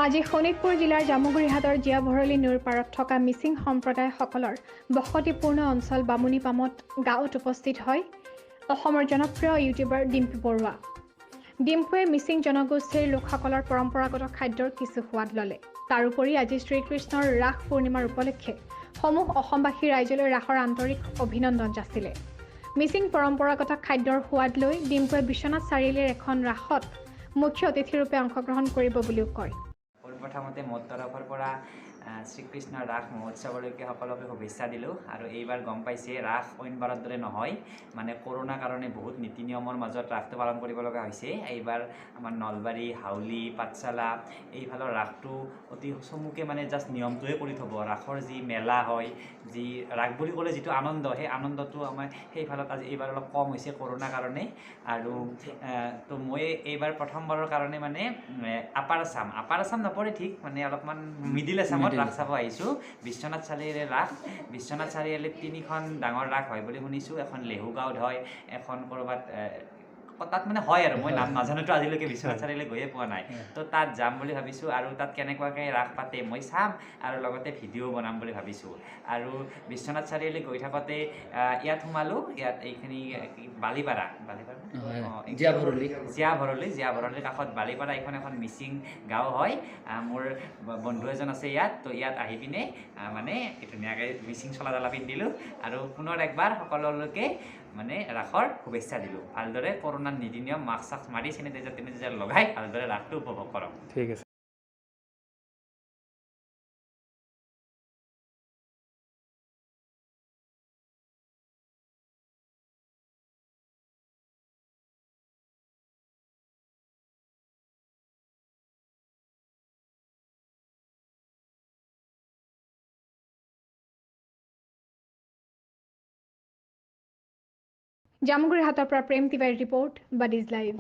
আজি শোণিতপুৰ জিলাৰ জামুগুৰিহাটৰ জীয়াভৰলী নৈৰ পাৰত থকা মিচিং সম্প্ৰদায়সকলৰ বসতিপূৰ্ণ অঞ্চল বামুণীপামত গাঁৱত উপস্থিত হয় অসমৰ জনপ্ৰিয় ইউটিউবাৰ ডিম্পী বৰুৱা। ডিম্পুৱে মিচিং জনগোষ্ঠীৰ লোকসকলৰ পৰম্পৰাগত খাদ্যৰ কিছু সোৱাদ ল'লে। তাৰোপৰি আজি শ্ৰীকৃষ্ণৰ ৰাস পূৰ্ণিমাৰ উপলক্ষে সমূহ অসমবাসী ৰাইজলৈ ৰাসৰ আন্তৰিক অভিনন্দন যাচিলে। মিচিং পৰম্পৰাগত খাদ্যৰ সোৱাদ লৈ ডিম্পুৱে বিশ্বনাথ চাৰিআলিৰ এখন ৰাসত মুখ্য অতিথিৰূপে অংশগ্ৰহণ কৰিব বুলিও কয়। প্ৰথমতে মোৰ তৰফৰ পৰা শ্ৰীকৃষ্ণৰ ৰাস মহোৎসৱলৈকে সকলোকে শুভেচ্ছা দিলোঁ। আৰু এইবাৰ গম পাইছে ৰাস অইনবাৰৰ দৰে নহয়, মানে কৰোণাৰ কাৰণে বহুত নীতি নিয়মৰ মাজত ৰাসটো পালন কৰিব লগা হৈছে। এইবাৰ আমাৰ নলবাৰী, হাউলি, পাঠশালা এইফালৰ ৰাসটো অতি চমুকে মানে জাষ্ট নিয়মটোৱে কৰি থ'ব। ৰাসৰ যি মেলা হয়, যি ৰাস বুলি ক'লে যিটো আনন্দ, সেই আনন্দটো আমাৰ সেইফালত আজি এইবাৰ অলপ কম হৈছে কৰোণাৰ কাৰণে। আৰু তো মই এইবাৰ প্ৰথমবাৰৰ কাৰণে মানে আপাৰ আছাম নপৰে ঠিক, মানে অলপমান মিডিল আছামত ৰাস চাব আহিছোঁ। বিশ্বনাথ চাৰিআলিৰ ৰাস, বিশ্বনাথ চাৰিআলিত 3খন ডাঙৰ ৰাস হয় বুলি শুনিছোঁ। এখন লেহু গাঁৱত হয়, এখন ক'ৰবাত তাত মানে হয় আৰু মই নাম নাজানোতো, আজিলৈকে বিশ্বনাথ চাৰিআলি গৈয়ে পোৱা নাই। তো তাত যাম বুলি ভাবিছোঁ আৰু তাত কেনেকুৱাকৈ ৰাস পাতে মই চাম আৰু লগতে ভিডিঅ' বনাম বুলি ভাবিছোঁ। আৰু বিশ্বনাথ চাৰিআলি গৈ থাকোঁতে ইয়াত সোমালোঁ, ইয়াত এইখিনি বালিপাৰা জীয়াভৰলীৰ কাষত বালিপাৰা এইখন এখন মিচিং গাঁও হয়। মোৰ বন্ধু এজন আছে ইয়াত, তো ইয়াত আহি পিনে মানে ধুনীয়াকৈ মিচিং চলা জ্বালা পিন্ধিলোঁ আৰু পুনৰ একবাৰ সকলোলৈকে মানে ৰাসৰ শুভেচ্ছা দিলোঁ। ভালদৰে কৰোণাৰ নীতি নিয়ম মাস্ক চাস্ক মাৰি চেনিটাইজাৰ লগাই ভালদৰে ৰাসটো উপভোগ কৰক। ঠিক আছে। জামুগুৰিহাটৰ পৰা প্ৰেম তিৱাৰীৰ ৰিপৰ্ট, বাডিজ লাইভ।